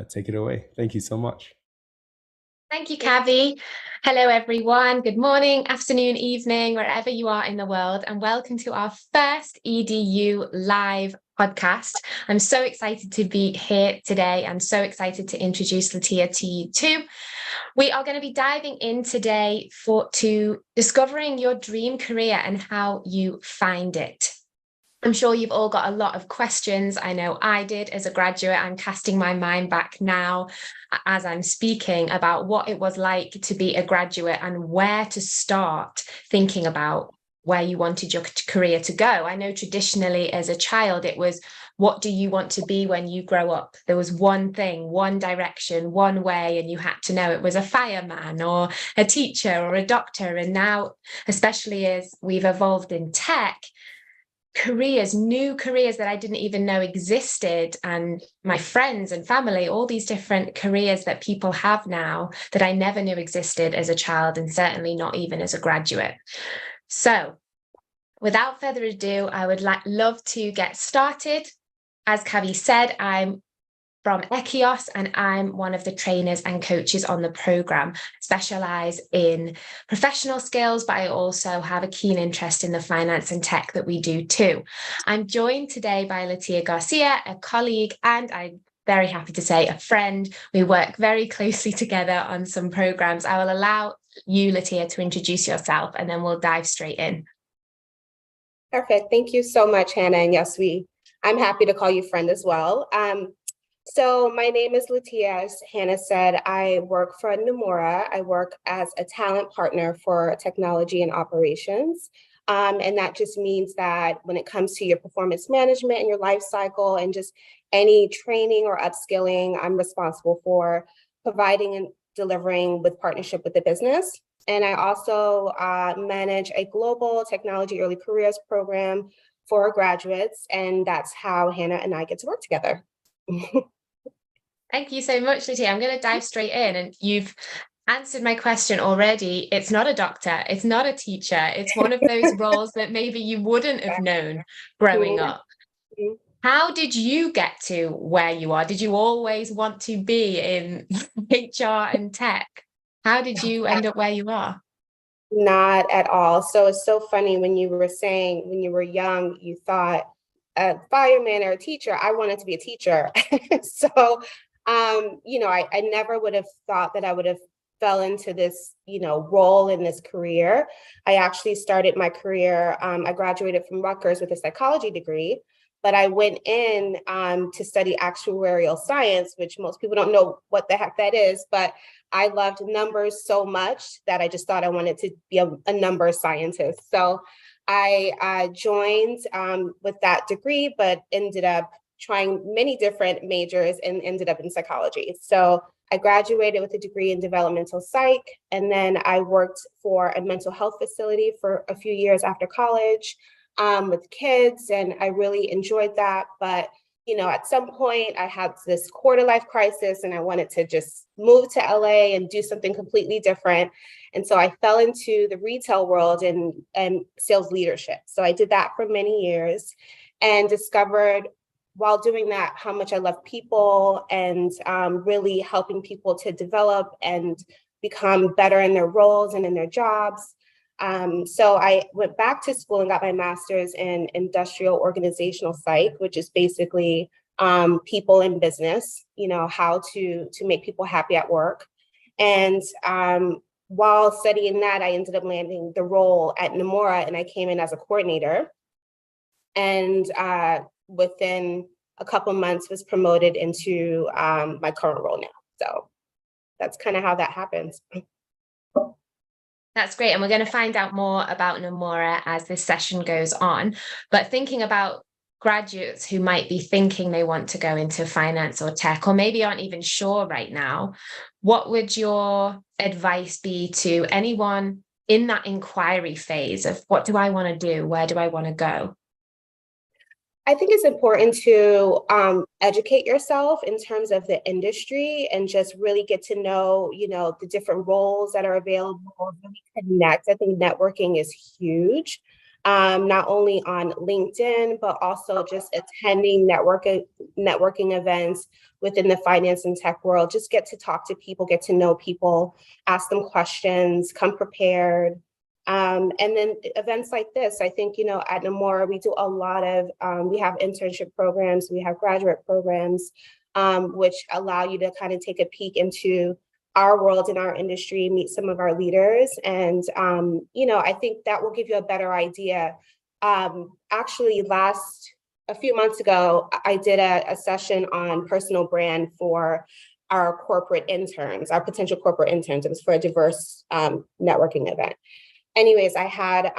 take it away. Thank you so much. Thank you, Kavi. Hello, everyone. Good morning, afternoon, evening, wherever you are in the world, and welcome to our first EDU live podcast. I'm so excited to be here today. I'm so excited to introduce Latia to you too. We are going to be diving in today to discovering your dream career and how you find it. I'm sure you've all got a lot of questions. I know I did as a graduate. I'm casting my mind back now as I'm speaking about what it was like to be a graduate and where to start thinking about where you wanted your career to go. I know traditionally as a child, it was, what do you want to be when you grow up? There was one thing, one direction, one way, and you had to know it was a fireman or a teacher or a doctor. And now, especially as we've evolved in tech, new careers that I didn't even know existed, and my friends and family, all these different careers that people have now that I never knew existed as a child, and certainly not even as a graduate. So without further ado, I would love to get started. As Kavi said, I'm from Ekios, and I'm one of the trainers and coaches on the program. Specialize in professional skills, but I also have a keen interest in the finance and tech that we do too. I'm joined today by Latia Garcia, a colleague, and I'm very happy to say a friend. We work very closely together on some programs. I will allow you, Latia, to introduce yourself, and then we'll dive straight in. Perfect. Thank you so much, Hannah. And yes, I'm happy to call you friend as well. So my name is Latia. As Hannah said, I work for Nomura. I work as a talent partner for technology and operations. And that just means that when it comes to your performance management and your life cycle and just any training or upskilling, I'm responsible for providing and delivering with partnership with the business. And I also manage a global technology early careers program for graduates. And that's how Hannah and I get to work together. Thank you so much, Latia. I'm going to dive straight in, and you've answered my question already. It's not a doctor, it's not a teacher, it's one of those roles that maybe you wouldn't have known growing up. How did you get to where you are? Did you always want to be in HR and tech? How did you end up where you are? Not at all. So it's so funny when you were saying when you were young, you thought a fireman or a teacher. I wanted to be a teacher. So I never would have thought that I would have fell into this, role in this career. I actually started my career. I graduated from Rutgers with a psychology degree, but I went in to study actuarial science, which most people don't know what the heck that is, but I loved numbers so much that I just thought I wanted to be a number scientist. So I joined with that degree, but ended up trying many different majors and ended up in psychology. So I graduated with a degree in developmental psych, and then I worked for a mental health facility for a few years after college with kids, and I really enjoyed that. But at some point I had this quarter life crisis and I wanted to just move to LA and do something completely different. And so I fell into the retail world and sales leadership. So I did that for many years and discovered while doing that how much I love people and really helping people to develop and become better in their roles and in their jobs. So I went back to school and got my master's in industrial organizational psych, which is basically people in business, how to make people happy at work. And while studying that, I ended up landing the role at Nomura, and I came in as a coordinator. And within a couple of months was promoted into my current role now. So that's kind of how that happens. That's great. And we're going to find out more about Nomura as this session goes on. But thinking about graduates who might be thinking they want to go into finance or tech, or maybe aren't even sure right now, what would your advice be to anyone in that inquiry phase of what do I want to do? Where do I want to go? I think it's important to educate yourself in terms of the industry and just really get to know, the different roles that are available, really connect. I think networking is huge. not only on LinkedIn, but also just attending networking events within the finance and tech world. Just get to talk to people, get to know people, ask them questions, come prepared. And then events like this, I think, at Nomura, we do a lot of, we have internship programs, we have graduate programs, which allow you to kind of take a peek into our world in our industry, meet some of our leaders. And, I think that will give you a better idea. Actually, a few months ago, I did a session on personal brand for our corporate interns, our potential corporate interns. It was for a diverse networking event. Anyways, I had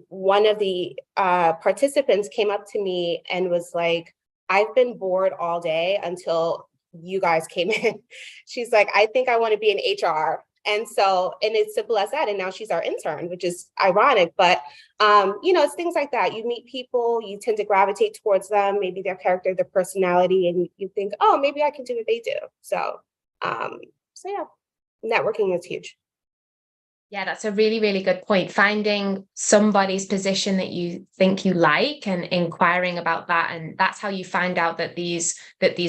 one of the participants came up to me and was like, I've been bored all day until you guys came in. She's like, I think I want to be in HR. And it's simple as that. And now she's our intern, which is ironic, but it's things like that. You meet people, you tend to gravitate towards them, maybe their character, their personality, and you think, oh, maybe I can do what they do. So yeah, networking is huge. Yeah, that's a really, really good point. Finding somebody's position that you think you like and inquiring about that. And that's how you find out that these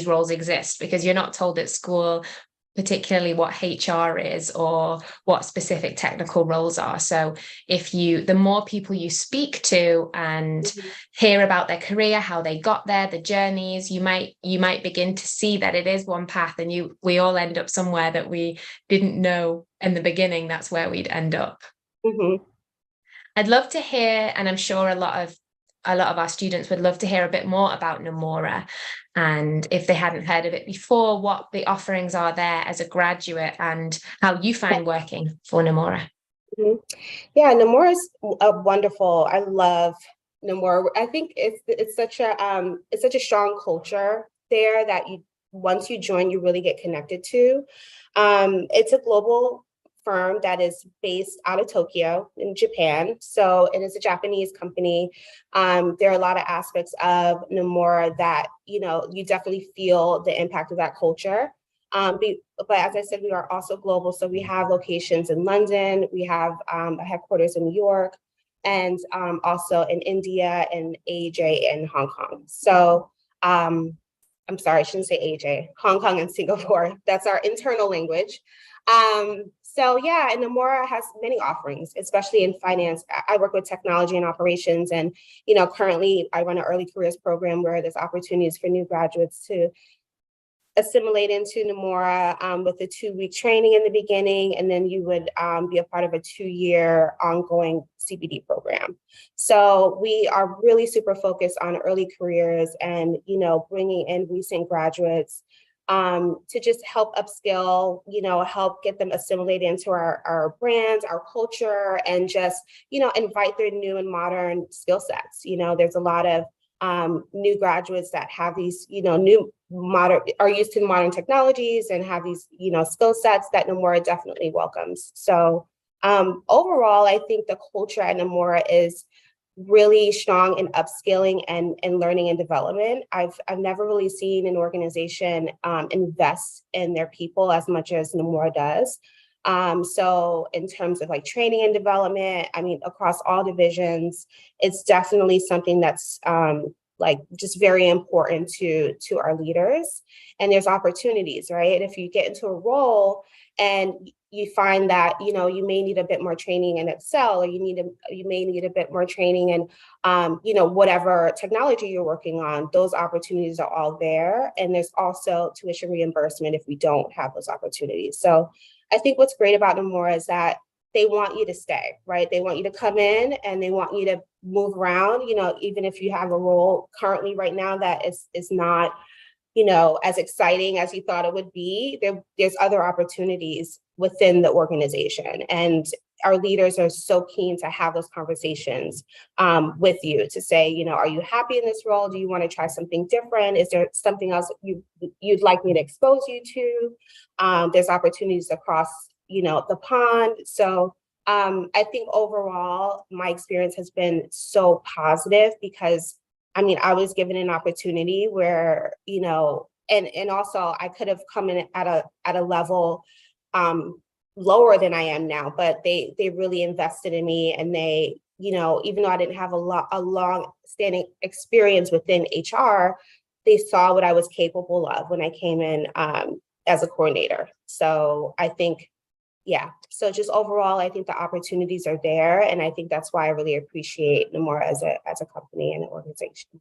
roles exist, because you're not told at school, particularly what HR is or what specific technical roles are. So the more people you speak to and hear about their career, how they got there, the journeys, you might begin to see that it is one path, and we all end up somewhere that we didn't know in the beginning that's where we'd end up. Mm-hmm. I'd love to hear, and I'm sure a lot of our students would love to hear a bit more about Nomura, and if they hadn't heard of it before, what the offerings are there as a graduate and how you find working for Nomura. Mm-hmm. Yeah, Nomura is wonderful. I love Nomura. I think it's such a strong culture there that once you join, you really get connected to. It's a global firm that is based out of Tokyo in Japan. So it is a Japanese company. There are a lot of aspects of Nomura that, you definitely feel the impact of that culture. But as I said, we are also global. So we have locations in London, we have a headquarters in New York, and also in India and AJ in Hong Kong. So I'm sorry, I shouldn't say AJ, Hong Kong and Singapore. That's our internal language. So yeah, and Nomura has many offerings, especially in finance. I work with technology and operations, and currently I run an early careers program where there's opportunities for new graduates to assimilate into Nomura with a 2-week training in the beginning, and then you would be a part of a 2-year ongoing CPD program. So we are really super focused on early careers and bringing in recent graduates to just help upskill, help get them assimilated into our brands, our culture, and just, invite their new and modern skill sets. There's a lot of new graduates that have these, are used to modern technologies and have these, skill sets that Nomura definitely welcomes. So overall, I think the culture at Nomura is really strong in upskilling and learning and development. I've never really seen an organization invest in their people as much as Nomura does. So in terms of training and development, across all divisions, it's definitely something that's just very important to our leaders. And there's opportunities, right? If you get into a role and you find that, you may need a bit more training in Excel, or you may need a bit more training in, whatever technology you're working on, those opportunities are all there. And there's also tuition reimbursement if we don't have those opportunities. So I think what's great about Nomura is that they want you to stay, right? They want you to come in and they want you to move around, even if you have a role currently right now that is not, as exciting as you thought it would be, there's other opportunities within the organization. And our leaders are so keen to have those conversations with you to say, are you happy in this role? Do you want to try something different? Is there something else you'd like me to expose you to? There's opportunities across, the pond. So I think overall, my experience has been so positive because I was given an opportunity where, and also I could have come in at a level lower than I am now, but they really invested in me, and they even though I didn't have a long standing experience within HR, they saw what I was capable of when I came in as a coordinator. So I think, yeah. So just overall, I think the opportunities are there. And I think that's why I really appreciate Nomura as a company and an organization.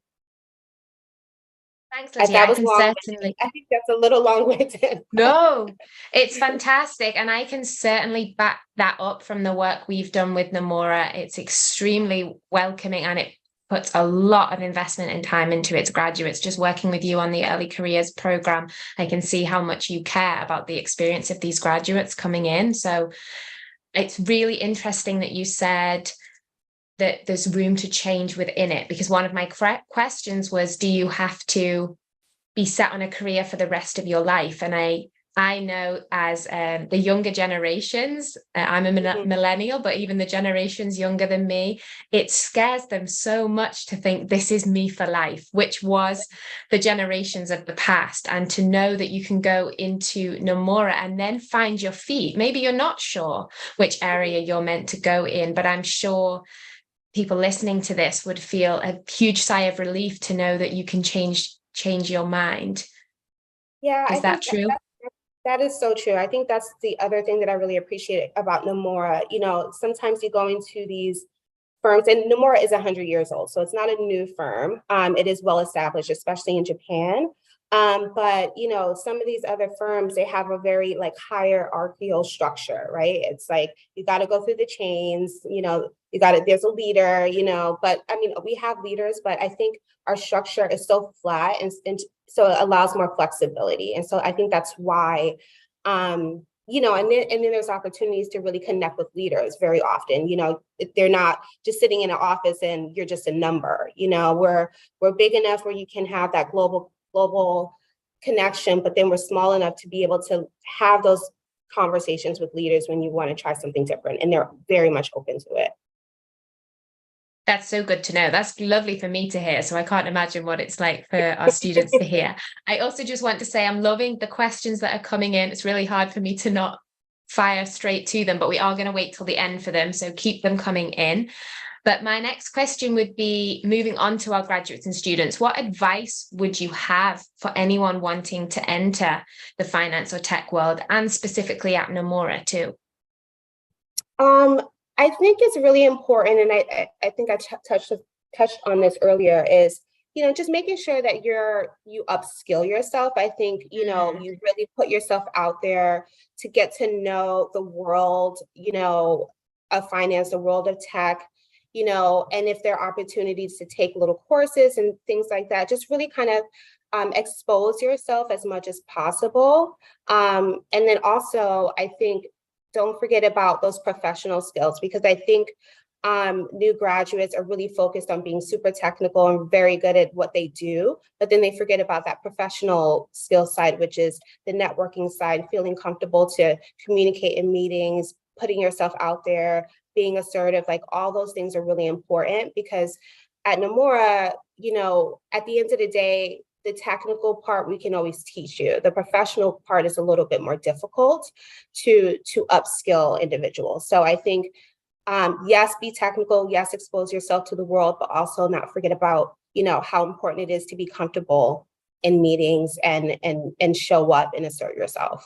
Thanks, Lydia. That was I can long. certainly. I think that's a little long-winded. No, it's fantastic. And I can certainly back that up from the work we've done with Nomura. It's extremely welcoming and it puts a lot of investment and time into its graduates. Just working with you on the early careers program, I can see how much you care about the experience of these graduates coming in. So it's really interesting that you said that there's room to change within it, because one of my questions was, do you have to be set on a career for the rest of your life? And I know as the younger generations, I'm a millennial, but even the generations younger than me, it scares them so much to think this is me for life, which was the generations of the past. And to know that you can go into Nomura and then find your feet. Maybe you're not sure which area you're meant to go in, but I'm sure people listening to this would feel a huge sigh of relief to know that you can change your mind. Yeah, is that true? That is so true. I think that's the other thing that I really appreciate about Nomura. Sometimes you go into these firms, and Nomura is 100 years old, so it's not a new firm. It is well established, especially in Japan. But some of these other firms, they have a very hierarchical structure, right? It's like you got to go through the chains. There's a leader. But I mean, we have leaders, but I think our structure is so flat, and so it allows more flexibility. And so I think that's why, and then there's opportunities to really connect with leaders very often. They're not just sitting in an office and you're just a number. We're big enough where you can have that global connection, but then we're small enough to be able to have those conversations with leaders when you want to try something different, and they're very much open to it. That's so good to know. That's lovely for me to hear. So I can't imagine what it's like for our students to hear. I also just want to say I'm loving the questions that are coming in. It's really hard for me to not fire straight to them, but we are going to wait till the end for them. So keep them coming in. But my next question would be, moving on to our graduates and students, what advice would you have for anyone wanting to enter the finance or tech world, and specifically at Nomura too? I think it's really important, and I think I touched on this earlier, is just making sure that you upskill yourself. I think you really put yourself out there to get to know the world of finance, the world of tech, and if there are opportunities to take little courses and things like that, just really kind of expose yourself as much as possible. And then also, I think, don't forget about those professional skills, because I think new graduates are really focused on being super technical and very good at what they do, but then they forget about that professional skill side, which is the networking side, feeling comfortable to communicate in meetings, putting yourself out there, being assertive. All those things are really important, because at Nomura, at the end of the day, the technical part we can always teach you. The professional part is a little bit more difficult to upskill individuals. So I think, yes, be technical, yes, expose yourself to the world, but also not forget about, how important it is to be comfortable in meetings and show up and assert yourself.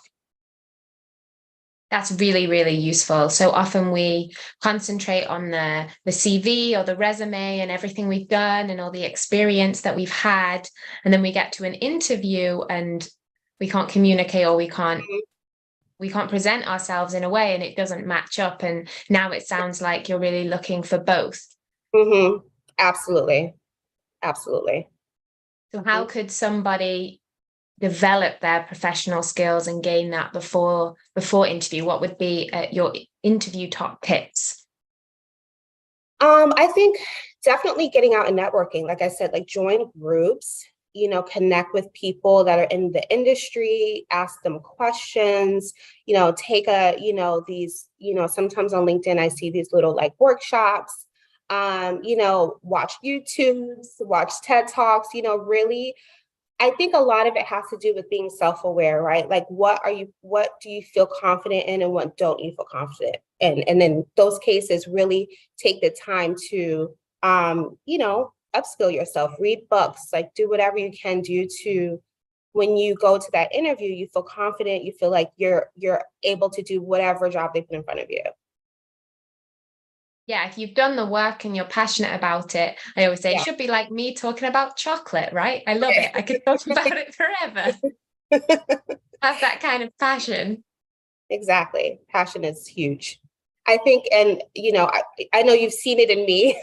That's really, really useful. So often we concentrate on the CV or the resume and everything we've done and all the experience that we've had. And then we get to an interview and we can't communicate, or we can't present ourselves in a way, and it doesn't match up. And now it sounds like you're really looking for both. Mm-hmm. Absolutely. Absolutely. So how could somebody develop their professional skills and gain that before interview? What would be your interview top tips? I think definitely getting out and networking. Like I said, join groups, connect with people that are in the industry, ask them questions, take these, sometimes on LinkedIn, I see these little workshops, watch YouTubes, watch TED Talks, really I think a lot of it has to do with being self-aware, right? Like what do you feel confident in and what don't you feel confident in? And then those cases really take the time to upskill yourself, read books, like do whatever you can do to when you go to that interview, you feel confident, you feel like you're able to do whatever job they put in front of you. Yeah, if you've done the work and you're passionate about it, I always say it Yeah. should be like me talking about chocolate, right? I love it. I could talk about it forever. Have that kind of passion. Exactly. Passion is huge. I think, and I know you've seen it in me,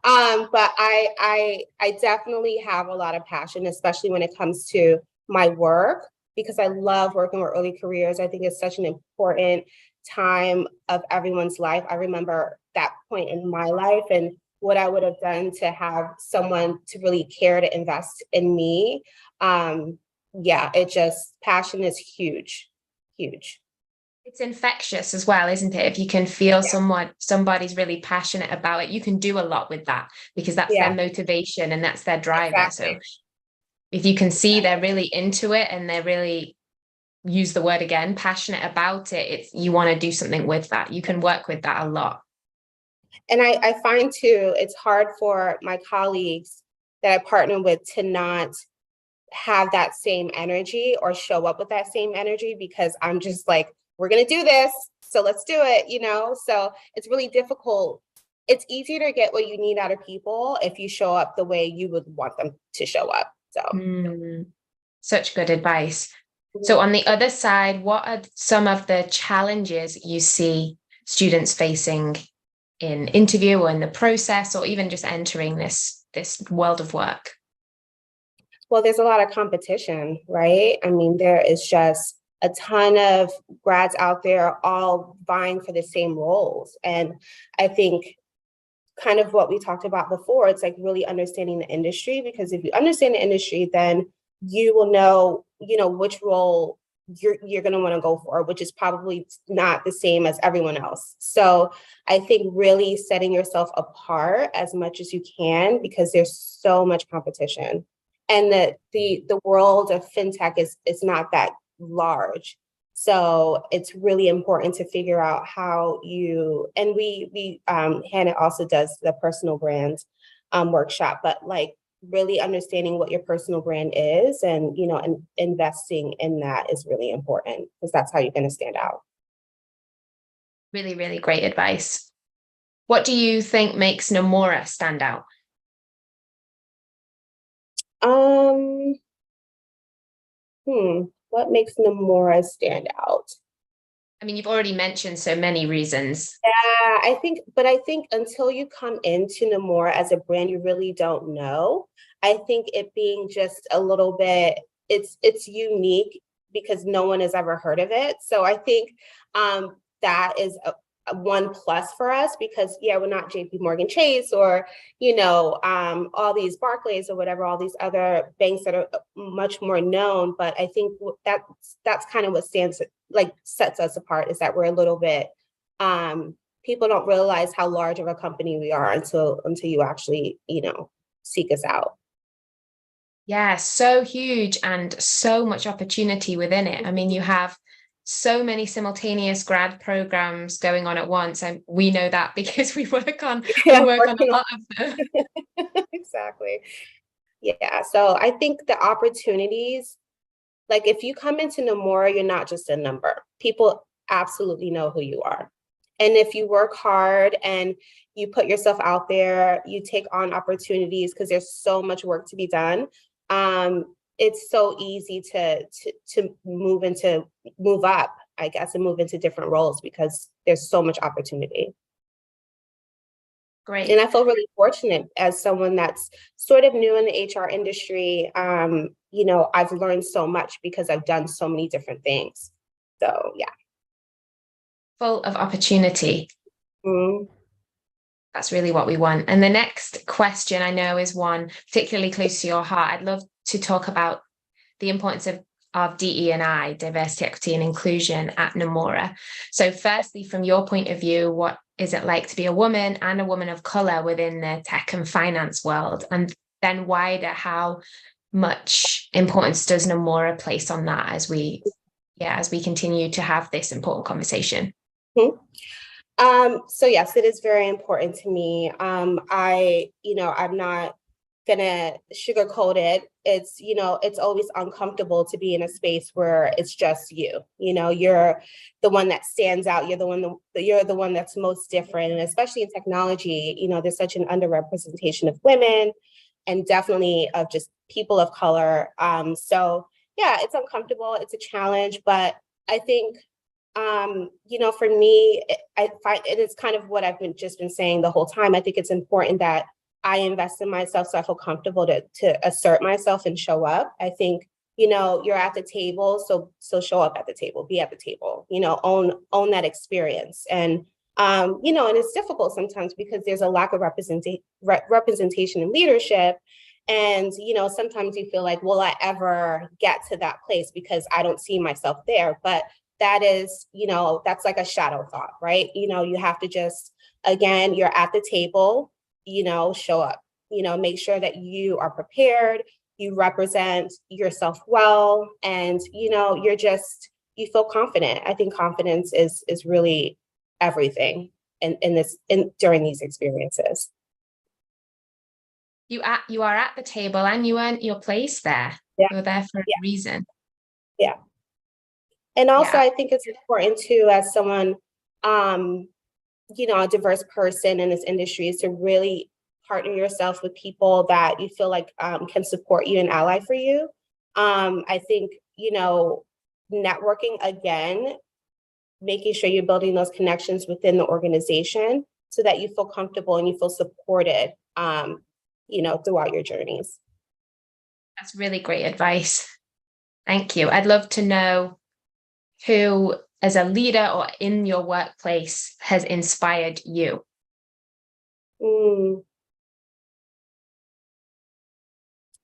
but I definitely have a lot of passion, especially when it comes to my work, because I love working with early careers. I think it's such an important time of everyone's life. I remember that point in my life and what I would have done to have someone to really care to invest in me. Yeah, passion is huge, huge. It's infectious as well, isn't it? If you can feel Yeah. somebody's really passionate about it, you can do a lot with that because that's their Yeah, motivation and that's their driver. So exactly. if you can see they're really into it and they're really, use the word again, passionate about it, it's you want to do something with that. You can work with that a lot. And I find too, it's hard for my colleagues that I partner with to not have that same energy or show up with that same energy because I'm just like, we're going to do this. So let's do it, So it's really difficult. It's easier to get what you need out of people if you show up the way you would want them to show up. So Such good advice. So on the other side, what are some of the challenges you see students facing in interview or in the process or even just entering this world of work? Well, there's a lot of competition, right? I mean, there is just a ton of grads out there all vying for the same roles. And I think kind of what we talked about before, it's like really understanding the industry, because if you understand the industry, then you will know, which role you're going to want to go for, which is probably not the same as everyone else. So I think really setting yourself apart as much as you can, because there's so much competition. And the world of fintech is not that large. So it's really important to figure out how you, and Hannah also does the personal brand workshop, but like really understanding what your personal brand is and, and investing in that is really important because that's how you're going to stand out. Really, really great advice. What do you think makes Nomura stand out? What makes Nomura stand out? I mean, you've already mentioned so many reasons. Yeah, I think until you come into Nomura as a brand, you really don't know. I think it being just a little bit, it's unique because no one has ever heard of it. So I think that is a one plus for us because we're not JP Morgan Chase or all these Barclays or whatever, all these other banks that are much more known. But I think that's kind of what sets us apart, is that we're a little bit people don't realize how large of a company we are until you actually seek us out. Yeah, so huge and so much opportunity within it. I mean, you have so many simultaneous grad programs going on at once, and we know that because we work on a lot of them. Exactly. Yeah, so I think the opportunities, like if you come into Nomura, you're not just a number. People absolutely know who you are. And if you work hard and you put yourself out there, you take on opportunities because there's so much work to be done. It's so easy to move up, I guess, and move into different roles because there's so much opportunity. Great. And I feel really fortunate as someone that's sort of new in the HR industry. I've learned so much because I've done so many different things. So, yeah. Full of opportunity. Mm-hmm. That's really what we want. And the next question I know is one particularly close to your heart. I'd love to talk about the importance of DE&I, diversity, equity, and inclusion at Nomura. So firstly, from your point of view, what is it like to be a woman and a woman of color within the tech and finance world? And then wider, how much importance does Nomura place on that as we continue to have this important conversation? So yes, it is very important to me. I'm not gonna sugarcoat it. It's, it's always uncomfortable to be in a space where it's just you. You're the one that stands out. You're the one that's most different. And especially in technology, there's such an underrepresentation of women and definitely of just people of color. So yeah, it's uncomfortable. It's a challenge, but I think for me, I find it is kind of what I've just been saying the whole time. I think it's important that I invest in myself so I feel comfortable to assert myself and show up. I think, you're at the table, so show up at the table, be at the table, own that experience. And, and it's difficult sometimes because there's a lack of representation in leadership. And, sometimes you feel like, will I ever get to that place because I don't see myself there? But that is, that's like a shadow thought, right? You have to just, again, you're at the table, show up, make sure that you are prepared, you represent yourself well, and, you feel confident. I think confidence is really everything during these experiences. You are at the table and you earned your place there. Yeah. You're there for a reason. Yeah. And also, I think it's important too, as someone, a diverse person in this industry, is to really partner yourself with people that you feel like can support you and ally for you. I think, networking, again, making sure you're building those connections within the organization so that you feel comfortable and you feel supported, throughout your journeys. That's really great advice. Thank you. I'd love to know who, as a leader or in your workplace, has inspired you.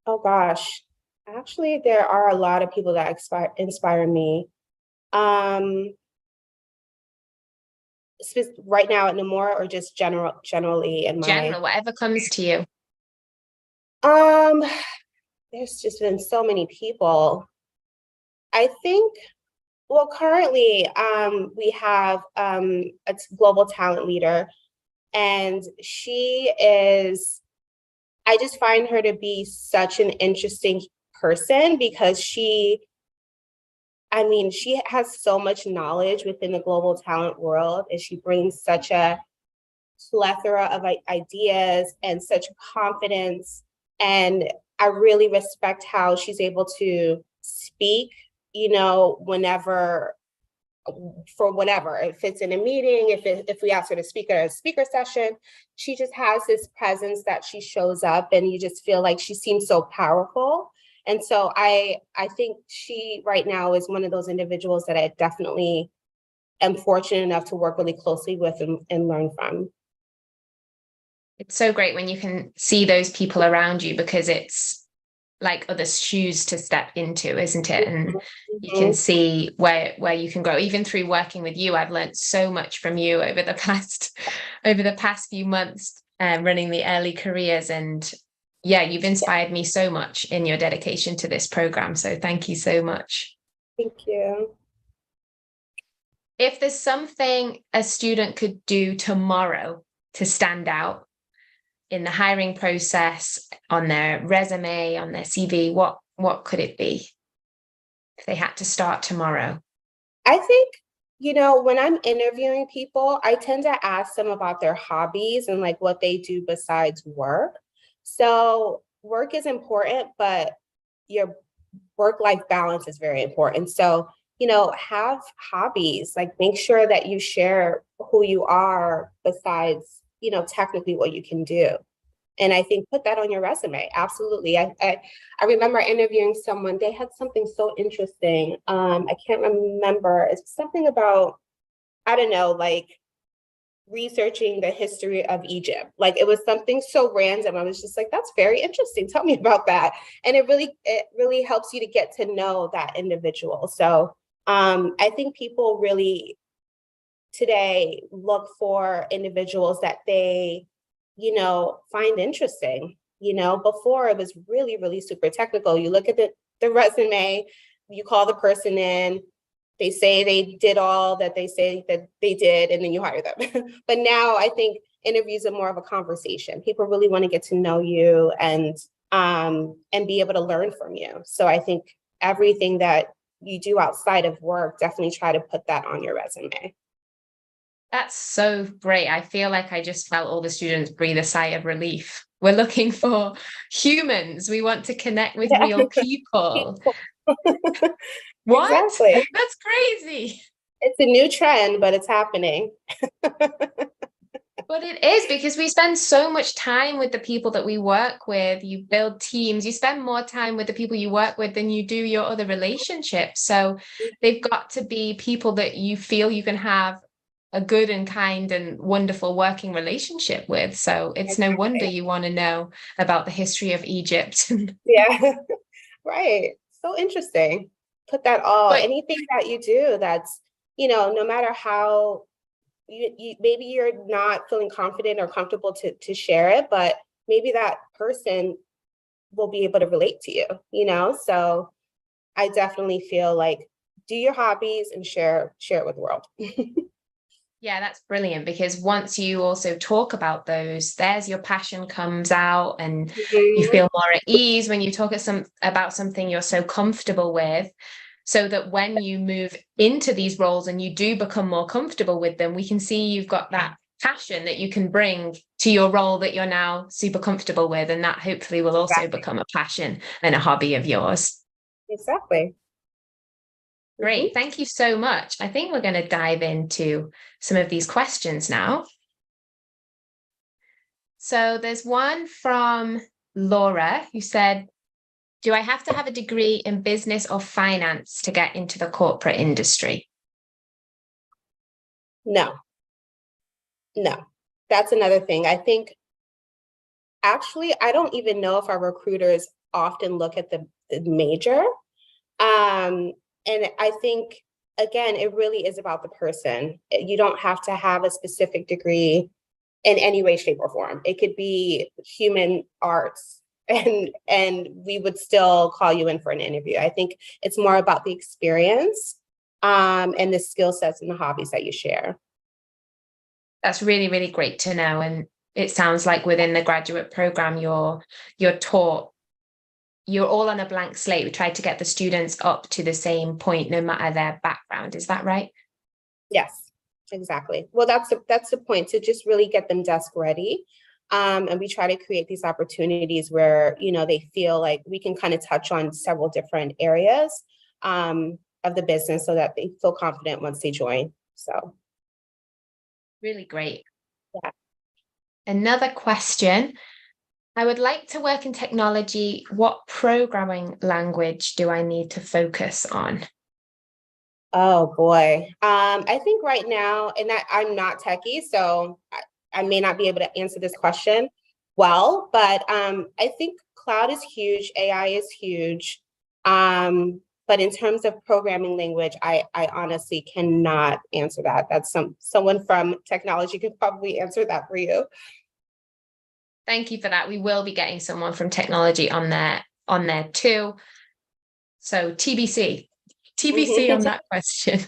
Oh gosh, actually, there are a lot of people that inspire me. Right now at Nomura, or just generally in my whatever comes to you. There's just been so many people. I think, well, currently, we have a global talent leader, and I just find her to be such an interesting person because she has so much knowledge within the global talent world, and she brings such a plethora of ideas and such confidence. And I really respect how she's able to speak, whenever, for whatever, if it's in a meeting, if we ask her to speak at a speaker session, she just has this presence that she shows up, and you just feel like she seems so powerful. And so I think she right now is one of those individuals that I definitely am fortunate enough to work really closely with and learn from. It's so great when you can see those people around you, because it's like other shoes to step into, isn't it? And you can see where you can grow. Even through working with you, I've learned so much from you over the past few months, running the early careers. And you've inspired me so much in your dedication to this program. So thank you so much. Thank you. If there's something a student could do tomorrow to stand out in the hiring process, on their resume, on their CV, what could it be if they had to start tomorrow? I think, when I'm interviewing people, I tend to ask them about their hobbies and like what they do besides work. So work is important, but your work-life balance is very important. So, have hobbies, like make sure that you share who you are besides, technically what you can do. And I think put that on your resume. Absolutely. I remember interviewing someone, they had something so interesting. I can't remember. It's something about, I don't know, like researching the history of Egypt. Like it was something so random. I was just like, that's very interesting. Tell me about that. And it really helps you to get to know that individual. So I think people really today look for individuals that they, find interesting, Before it was really, really super technical. You look at the resume, you call the person in, they say they did all that they say that they did, and then you hire them. But now I think interviews are more of a conversation. People really want to get to know you and be able to learn from you. So I think everything that you do outside of work, definitely try to put that on your resume. That's so great. I feel like I just felt all the students breathe a sigh of relief. We're looking for humans. We want to connect with real people. What? Exactly. That's crazy. It's a new trend, but it's happening. But it is, because we spend so much time with the people that we work with. You build teams, you spend more time with the people you work with than you do your other relationships. So they've got to be people that you feel you can have a good and kind and wonderful working relationship with. So it's no wonder you want to know about the history of Egypt. Yeah, right. So interesting. Put that anything that you do that's, no matter how you maybe you're not feeling confident or comfortable to share it, but maybe that person will be able to relate to you. So I definitely feel like do your hobbies and share it with the world. Yeah, that's brilliant, because once you also talk about those, there's your passion comes out, and you feel more at ease when you talk about something you're so comfortable with, so that when you move into these roles and you do become more comfortable with them, we can see you've got that passion that you can bring to your role that you're now super comfortable with, and that hopefully will also become a passion and a hobby of yours. Exactly. Great. Thank you so much. I think we're going to dive into some of these questions now. So there's one from Laura who said, do I have to have a degree in business or finance to get into the corporate industry? No. That's another thing. I think, actually, I don't even know if our recruiters often look at the major. And I think, again, it really is about the person. You don't have to have a specific degree in any way, shape, or form. It could be human arts, and we would still call you in for an interview. I think it's more about the experience and the skill sets and the hobbies that you share. That's really, really great to know. And it sounds like within the graduate program, you're taught, you're all on a blank slate. We try to get the students up to the same point, no matter their background. Is that right? Yes, exactly. Well, that's the point, to just really get them desk ready. And we try to create these opportunities where, they feel like we can kind of touch on several different areas of the business so that they feel confident once they join. So. Really great. Yeah. Another question. I would like to work in technology. What programming language do I need to focus on? Oh boy. I think right now, and I'm not techie, so I may not be able to answer this question well, but I think cloud is huge, AI is huge. But in terms of programming language, I honestly cannot answer that. That's someone from technology could probably answer that for you. Thank you for that. We will be getting someone from technology on there too. So TBC on that question.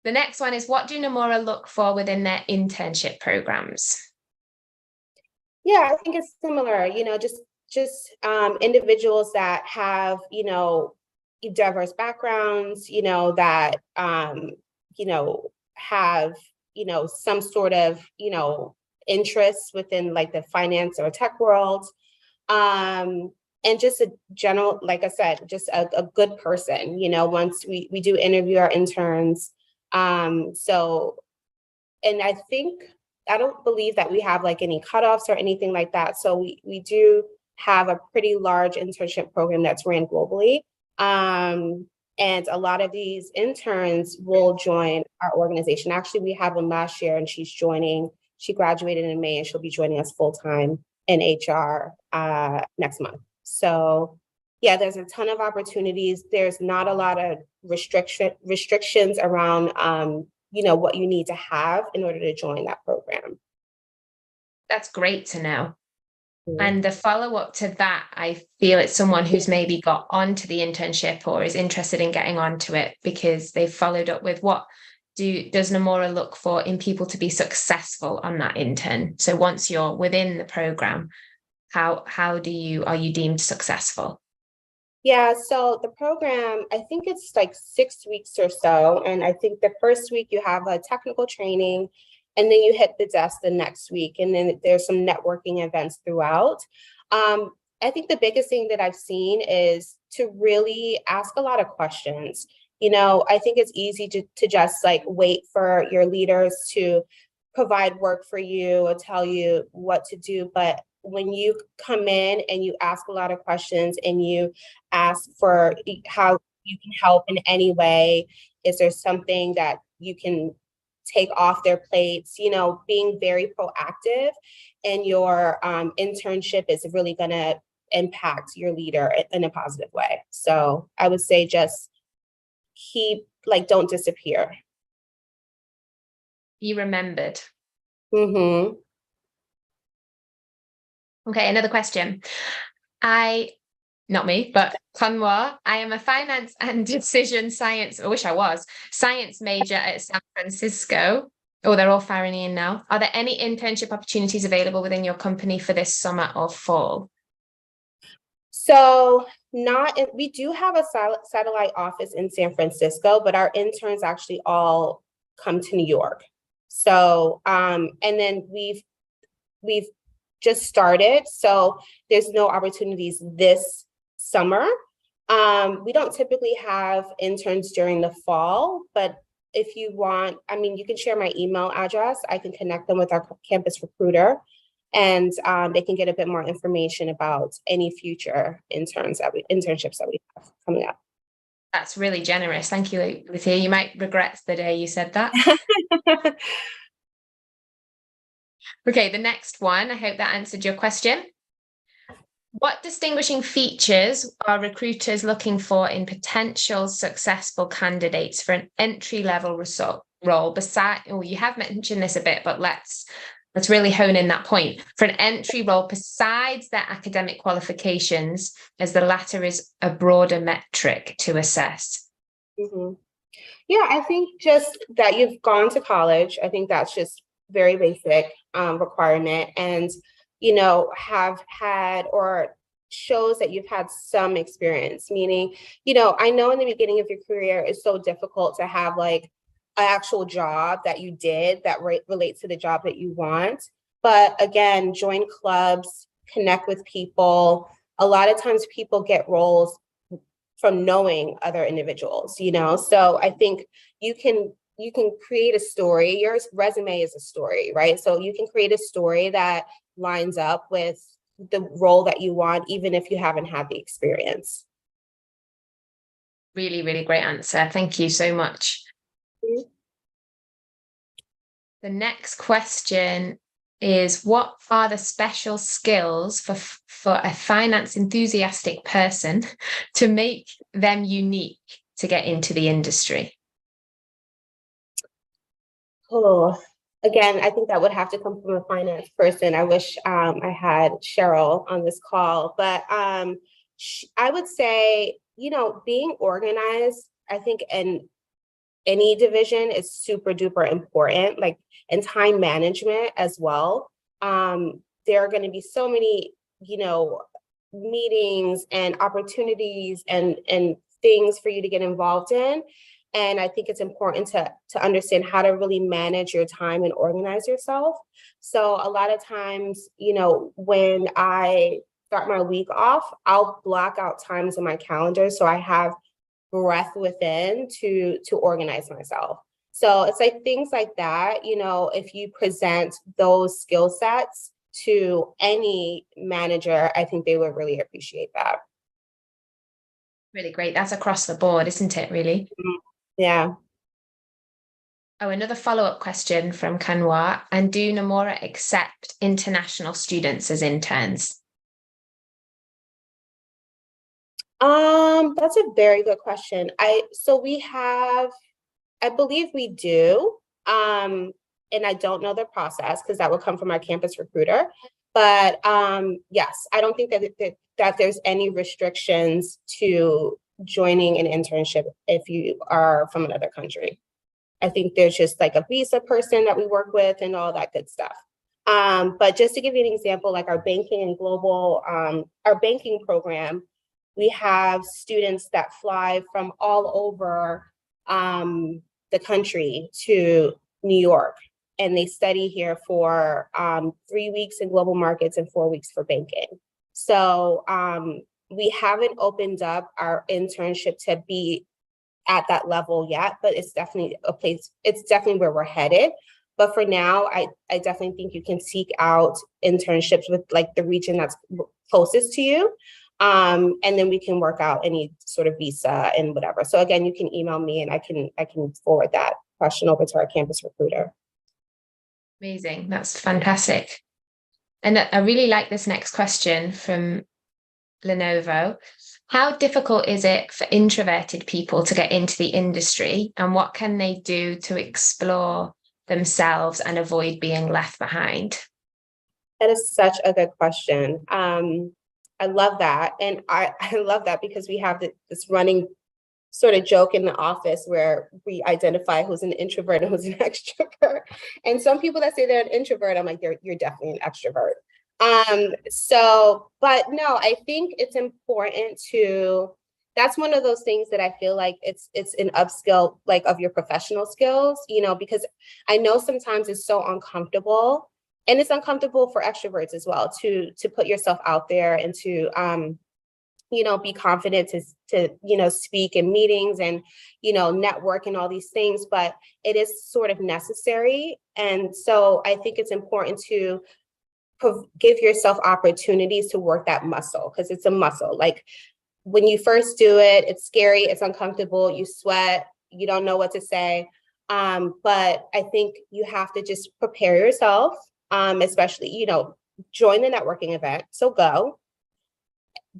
The next one is, what do Nomura look for within their internship programs? Yeah, I think it's similar, just individuals that have, diverse backgrounds, that, have, some sort of, interests within like the finance or tech world. And just a general, like I said, just a good person, once we do interview our interns. So, and I don't believe that we have like any cutoffs or anything like that. So we do have a pretty large internship program that's ran globally. And a lot of these interns will join our organization. Actually, we had one last year and she graduated in May and she'll be joining us full-time in HR next month. So yeah, there's a ton of opportunities. There's not a lot of restrictions around what you need to have in order to join that program. That's great to know. And the follow-up to that, I feel it's someone who's maybe got onto the internship or is interested in getting onto it because they've followed up with what does Nomura look for in people to be successful on that intern? So once you're within the program, how are you deemed successful? Yeah, so the program, I think it's like 6 weeks or so. And I think the first week you have a technical training, and then you hit the desk the next week. And then there's some networking events throughout. I think the biggest thing that I've seen is to really ask a lot of questions. I think it's easy to just like wait for your leaders to provide work for you or tell you what to do. But when you come in and you ask a lot of questions and you ask for how you can help in any way, is there something that you can take off their plates, being very proactive in your internship is really going to impact your leader in a positive way. So I would say just don't disappear. Be remembered. Mm-hmm. Okay, another question. Not me, but Conwa, I am a finance and decision science, I wish I was, science major at San Francisco. Oh, they're all firing in now. Are there any internship opportunities available within your company for this summer or fall? So we do have a satellite office in San Francisco, but our interns actually all come to New York. So, and then we've just started, so there's no opportunities this summer. We don't typically have interns during the fall, but if you want, you can share my email address. I can connect them with our campus recruiter, and they can get a bit more information about any future internships that we have coming up. That's really generous. Thank you, Lithia. You might regret the day you said that. Okay, the next one. I hope that answered your question. What distinguishing features are recruiters looking for in potential successful candidates for an entry-level role? You have mentioned this a bit, but let's really hone in that point. For an entry role, besides their academic qualifications, as the latter is a broader metric to assess. Mm-hmm. Yeah, I think just that you've gone to college. I think that's just very basic requirement, and have had or shows that you've had some experience, meaning, I know in the beginning of your career it's so difficult to have like an actual job that you did that relates to the job that you want. But again, join clubs, connect with people. A lot of times people get roles from knowing other individuals, so I think you can create a story. Your resume is a story, right? So you can create a story that lines up with the role that you want, even if you haven't had the experience. Really, really great answer. Thank you so much. Mm-hmm. The next question is, what are the special skills for a finance enthusiastic person to make them unique to get into the industry? Oh, again, I think that would have to come from a finance person. I wish I had Cheryl on this call, but I would say, being organized, I think in any division is super duper important, and time management as well. There are going to be so many, meetings and opportunities and things for you to get involved in. And I think it's important to understand how to really manage your time and organize yourself. So a lot of times, when I start my week off, I'll block out times in my calendar so I have breath within to organize myself. So it's like things like that, if you present those skill sets to any manager, I think they would really appreciate that. Really great. That's across the board, isn't it, really? Yeah. Oh, another follow-up question from Kanwa. And do Nomura accept international students as interns? That's a very good question. I believe we do. And I don't know the process because that will come from our campus recruiter. But yes, I don't think that there's any restrictions to joining an internship if you are from another country. I think there's just like a visa person that we work with and all that good stuff. But just to give you an example, like our banking and global, our banking program, we have students that fly from all over the country to New York, and they study here for 3 weeks in global markets and 4 weeks for banking. So we haven't opened up our internship to be at that level yet, but it's definitely a place, it's definitely where we're headed. But for now, I definitely think you can seek out internships with like the region that's closest to you. And then we can work out any sort of visa and whatever. So again, you can email me and I can forward that question over to our campus recruiter. Amazing. That's fantastic. And I really like this next question from Lenovo. How difficult is it for introverted people to get into the industry, and what can they do to explore themselves and avoid being left behind? That is such a good question. I love that. And I love that because we have this running sort of joke in the office where we identify who's an introvert and who's an extrovert. And some people that say they're an introvert, I'm like, you're definitely an extrovert. But no, I think it's important to, that's one of those things that I feel like it's an upskill, like of your professional skills, you know, because I know sometimes it's so uncomfortable, and it's uncomfortable for extroverts as well to put yourself out there and to, you know, be confident to, you know, speak in meetings and, you know, network and all these things, but it is sort of necessary. And so I think it's important to give yourself opportunities to work that muscle, because it's a muscle. Like when you first do it, it's scary, it's uncomfortable, you sweat, you don't know what to say. But I think you have to just prepare yourself, especially, you know, join the networking event. So go,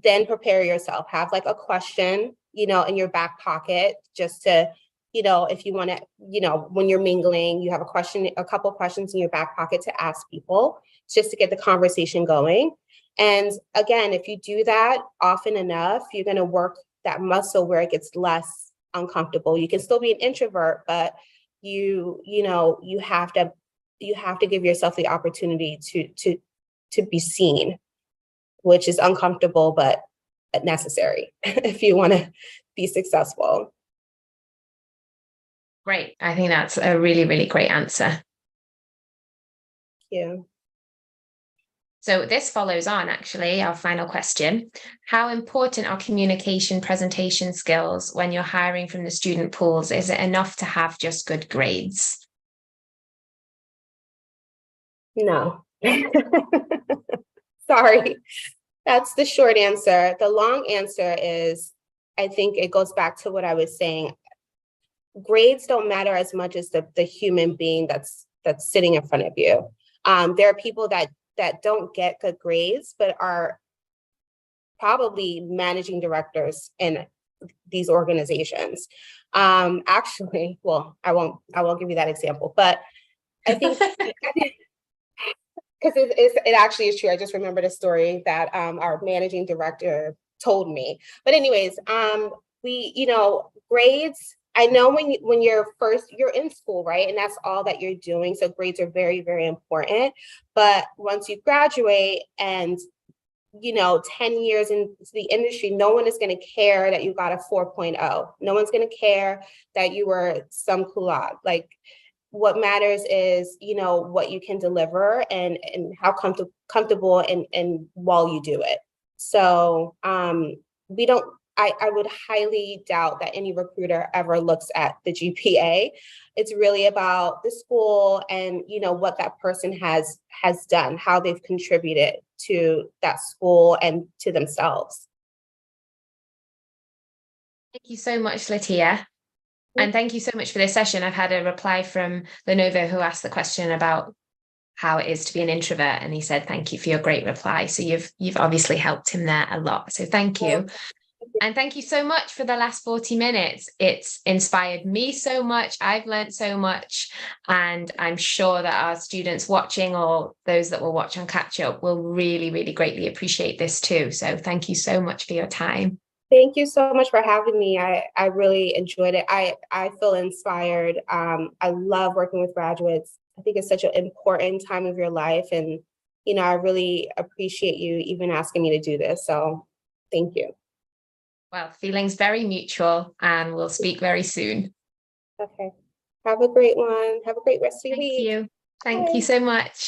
then prepare yourself, have like a question, you know, in your back pocket, just to, you know, if you want to, you know, when you're mingling, you have a couple questions in your back pocket to ask people, just to get the conversation going. And again, if you do that often enough, you're going to work that muscle where it gets less uncomfortable. You can still be an introvert, but you have to give yourself the opportunity to be seen, which is uncomfortable, but necessary if you want to be successful. Great. I think that's a really, really great answer. Yeah. So this follows on, actually, our final question. How important are communication presentation skills when you're hiring from the student pools? Is it enough to have just good grades? No. Sorry. That's the short answer. The long answer is, I think it goes back to what I was saying. Grades don't matter as much as the human being that's sitting in front of you. There are people that don't get good grades, but are probably managing directors in these organizations. Actually, well, I won't give you that example, but I think because it actually is true. I just remembered a story that our managing director told me. But anyways, grades, I know when you're in school, right? And that's all that you're doing. So grades are very, very important. But once you graduate and, 10 years into the industry, no one is going to care that you got a 4.0. No one's going to care that you were some cum laude. Like, what matters is, what you can deliver and how comfortable and while you do it. So I would highly doubt that any recruiter ever looks at the GPA. It's really about the school and, what that person has done, how they've contributed to that school and to themselves. Thank you so much, Latia. And thank you so much for this session. I've had a reply from Lenovo who asked the question about how it is to be an introvert. And he said, thank you for your great reply. So you've obviously helped him there a lot. So thank you. And thank you so much for the last 40 minutes. It's inspired me so much. I've learned so much. And I'm sure that our students watching or those that will watch on catch up will really, really greatly appreciate this too. So thank you so much for your time. Thank you so much for having me. I really enjoyed it. I feel inspired. I love working with graduates. I think it's such an important time of your life. And, you know, I really appreciate you even asking me to do this. So thank you. Well, feelings very mutual, and we'll speak very soon. Okay. Have a great one. Have a great rest of your Thank week. you. Thank Bye. you so much.